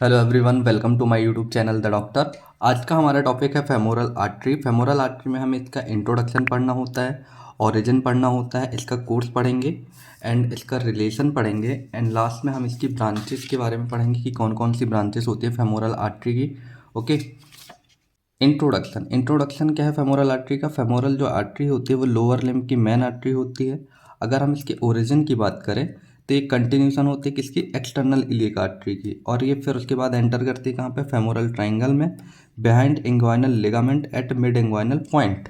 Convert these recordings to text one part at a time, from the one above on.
Hello everyone, welcome to my YouTube channel the doctor. आज का हमारा टॉपिक है फेमोरल आर्टरी। फेमोरल आर्टरी में हमें इसका इंट्रोडक्शन पढ़ना होता है, ओरिजिन पढ़ना होता है, इसका कोर्स पढ़ेंगे एंड इसका रिलेशन पढ़ेंगे एंड लास्ट में हम इसकी ब्रांचेस के बारे में पढ़ेंगे कि कौन कौन सी ब्रांचेस होती है फेमोरल आर्टरी की। ओके। इंट्रोडक्शन क्या है फेमोरल आर्टरी का? फेमोरल जो आर्टरी होती है वो लोअर लिम्ब की मेन आर्टरी होती है। अगर हम इसके ओरिजिन की बात करें तो ये कंटिन्यूशन होती है किसकी? एक्सटर्नल इलियक आर्टरी की, और ये फिर उसके बाद एंटर करती है कहाँ पे? फेमोरल ट्राइंगल में, behind inguinal ligament at mid inguinal point.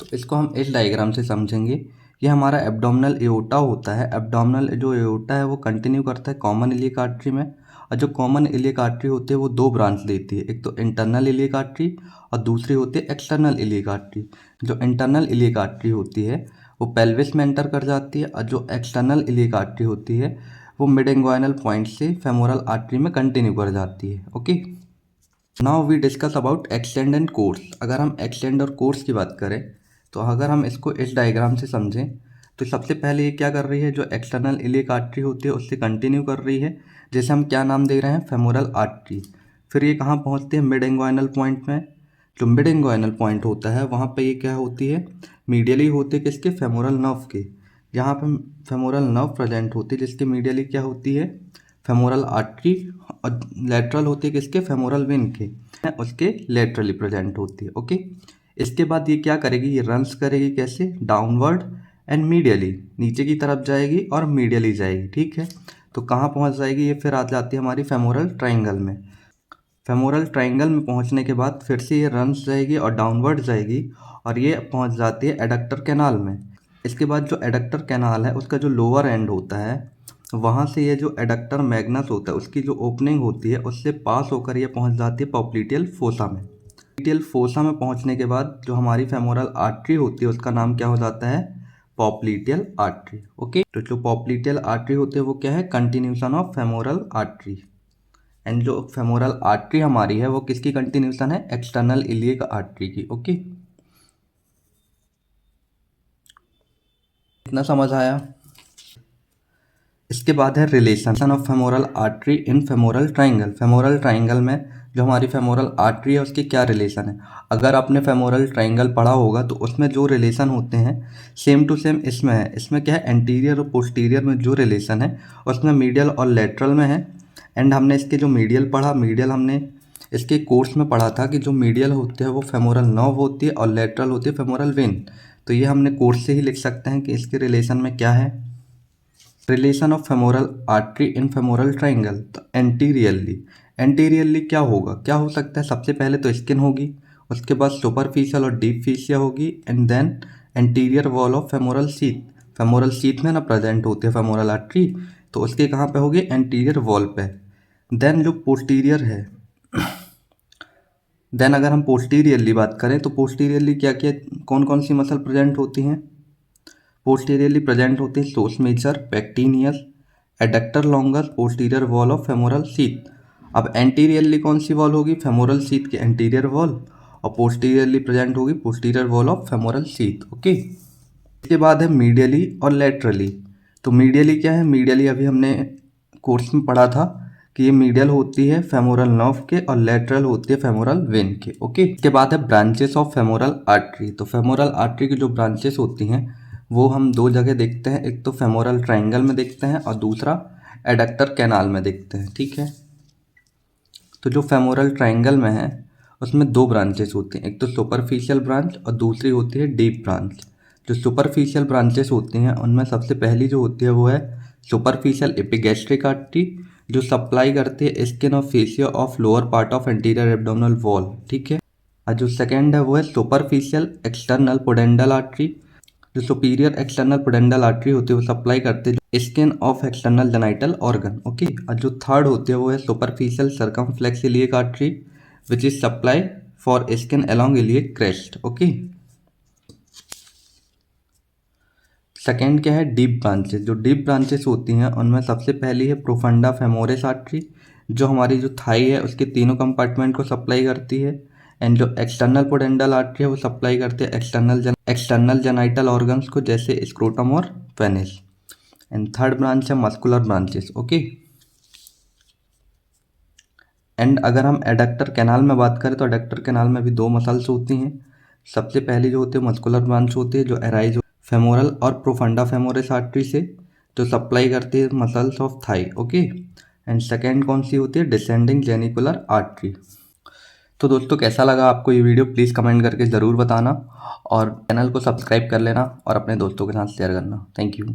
तो इसको हम इस डायग्राम से समझेंगे। ये हमारा एब्डोमिनल एओर्टा होता है। एब्डोमिनल जो एओर्टा है वो कंटिन्यू करता है कॉमन इलियक आर्टरी में, और जो कॉमन इलियक आर्टरी होती है वो दो ब्रांच देती है, एक तो इंटरनल इलियक आर्टरी और दूसरी होती है एक्सटर्नल इलियक आर्टरी। जो इंटरनल इलियक आर्टरी होती है वो पेल्विस में एंटर कर जाती है, और जो एक्सटर्नल इलियक आर्टरी होती है वो मिड इंग्वाइनल पॉइंट से फेमोरल आर्टरी में कंटिन्यू कर जाती है। Okay. Now we discuss about extent and course. अगर हम एक्सटेंड और कोर्स की बात करें तो अगर हम इसको इस डायग्राम से समझें तो सबसे पहले ये क्या कर रही है? जो एक्सटर्नल इलियक आर्टरी होती है उससे कंटिन्यू कर रही है, जैसे हम क्या नाम दे रहे हैं? Femoral artery. फिर ये कहाँ पहुँचती है? मिड इंग्वाइनल पॉइंट में। जो मिड इंग्वाइनल पॉइंट होता है वहाँ पे ये क्या होती है? मीडियली होती है किसके? फेमोरल नर्व के। यहाँ पे फेमोरल नर्व प्रेजेंट होती है जिसके मीडियली क्या होती है? फेमोरल आर्टरी, और लेटरल होती है किसके? फेमोरल वेन के, उसके लेटरली प्रेजेंट होती है। ओके। इसके बाद ये क्या करेगी? ये रन्स करेगी कैसे? डाउनवर्ड एंड मीडियली, नीचे की तरफ जाएगी और मीडियली जाएगी। ठीक है। तो कहाँ पहुँच जाएगी? ये फिर आ जाती है हमारी फेमोरल ट्राइंगल में। फेमोरल ट्राइंगल में पहुँचने के बाद फिर से ये रन्स जाएगी और डाउनवर्ड जाएगी, और ये पहुँच जाती है एडक्टर कैनाल में। इसके बाद जो एडक्टर कैनाल है उसका जो लोअर एंड होता है वहाँ से ये जो एडक्टर मैग्नस होता है उसकी जो ओपनिंग होती है उससे पास होकर ये पहुँच जाती है पॉप्लिटियल फोसा में। पॉप्लिटियल फोसा में पहुँचने के बाद जो हमारी फेमोरल आर्टरी होती है उसका नाम क्या हो जाता है? Popliteal artery. ओके। तो जो पॉप्लिटियल आर्टरी होती है वो क्या है? Continuation of femoral artery. And जो फेमोरल आर्टरी हमारी है वो किसकी कंटिन्यूशन है? एक्सटर्नल इलियक आर्टरी की। ओके। इतना समझ आया? इसके बाद है relation of femoral artery in femoral triangle. Femoral triangle में जो हमारी फेमोरल आर्टरी है उसकी क्या रिलेशन है? अगर आपने फेमोरल ट्राइंगल पढ़ा होगा तो उसमें जो रिलेशन होते हैं सेम टू सेम इसमें है। इसमें क्या है? एंटीरियर और पोस्टीरियर में जो रिलेशन है उसमें मीडियल और लेटरल में है। एंड हमने इसके जो मीडियल पढ़ा, मीडियल हमने इसके कोर्स में पढ़ा था कि जो मीडियल होते हैं वो फेमोरल नर्व होती है और लेटरल होती है फेमोरल वेन। तो ये हमने कोर्स से ही लिख सकते हैं कि इसके रिलेशन में क्या है। Relation of femoral artery in femoral triangle. तो एंटीरियरली क्या होगा? क्या हो सकता है? सबसे पहले तो स्किन होगी, उसके बाद सुपरफिशियल और डीप फेसिया होगी, and then anterior wall of femoral sheath. Femoral sheath में ना प्रेजेंट होती है फेमोरल आर्टरी, तो उसके कहाँ पे होगी? एंटीरियर वॉल पे। देन जो पोस्टीरियर है, देन अगर हम पोस्टीरियरली बात करें तो पोस्टीरियरली क्या क्या कौन कौन सी मसल प्रेजेंट होती हैं? पोस्टीरियरली प्रेजेंट होती है psoas major, pectineus, adductor longus, posterior wall of femoral sheath. अब एंटीरियरली कौन सी वॉल होगी? फेमोरल शीथ की एंटीरियर वॉल, और पोस्टीरियरली प्रेजेंट होगी posterior wall of femoral sheath. Okay. इसके बाद है मीडियली और लेटरली। तो मीडियली क्या है? मीडियली अभी हमने कोर्स में पढ़ा था कि ये मीडियल होती है फेमोरल नर्व के और लेटरल होती है फेमोरल वेन के। ओके। इसके बाद है ब्रांचेस ऑफ फेमोरल आर्टरी। तो फेमोरल आर्टरी की जो ब्रांचेस होती हैं वो हम दो जगह देखते हैं, एक तो फेमोरल ट्राइंगल में देखते हैं और दूसरा एडक्टर कैनाल में देखते हैं। ठीक है। तो जो फेमोरल ट्राइंगल में है उसमें दो ब्रांचेस होती हैं, एक तो सुपरफिशियल ब्रांच और दूसरी होती है डीप ब्रांच। जो सुपरफिशियल ब्रांचेस होती हैं उनमें सबसे पहली जो होती है वो है सुपरफिशियल एपिगैस्ट्रिक आर्टरी, जो सप्लाई करती है स्किन और fascia of lower part of anterior abdominal wall. ठीक है। और जो सेकेंड है वो है सुपरफिशियल एक्सटर्नल पोडेंडल आर्टरी। जो सुपीरियर एक्सटर्नल पोडेंडल आर्टरी होती है वो सप्लाई करते हैं skin of external genital organ. Okay. और जो थर्ड होती है वो है superficial circumflex iliac artery which is supply for skin along iliac crest. Okay. Second क्या है? Deep branches. जो डीप ब्रांचेस होती हैं उनमें सबसे पहली है प्रोफंडा फेमोरिस आर्टरी, जो हमारी जो थाई है उसके तीनों कंपार्टमेंट को सप्लाई करती है। एंड जो एक्सटर्नल पोडेंडल आर्टरी है वो सप्लाई करती है एक्सटर्नल जेनाइटल ऑर्गन्स को, जैसे स्क्रोटम और पेनिस। एंड थर्ड ब्रांच है मस्कुलर ब्रांचेस। ओके। एंड अगर हम एडक्टर कैनाल में बात करें तो एडक्टर कैनाल में भी दो मसल्स होती हैं। सबसे पहली जो होती है मस्कुलर ब्रांच होती है जो अराइज फेमोरल और प्रोफंडा फेमोरिस आर्टरी से, जो सप्लाई करती है muscles of thigh. Okay. And second कौन सी होती है, डिसेंडिंग जेनिकुलर आर्टरी। तो दोस्तों कैसा लगा आपको ये वीडियो, प्लीज़ कमेंट करके ज़रूर बताना और चैनल को सब्सक्राइब कर लेना और अपने दोस्तों के साथ शेयर करना। Thank you.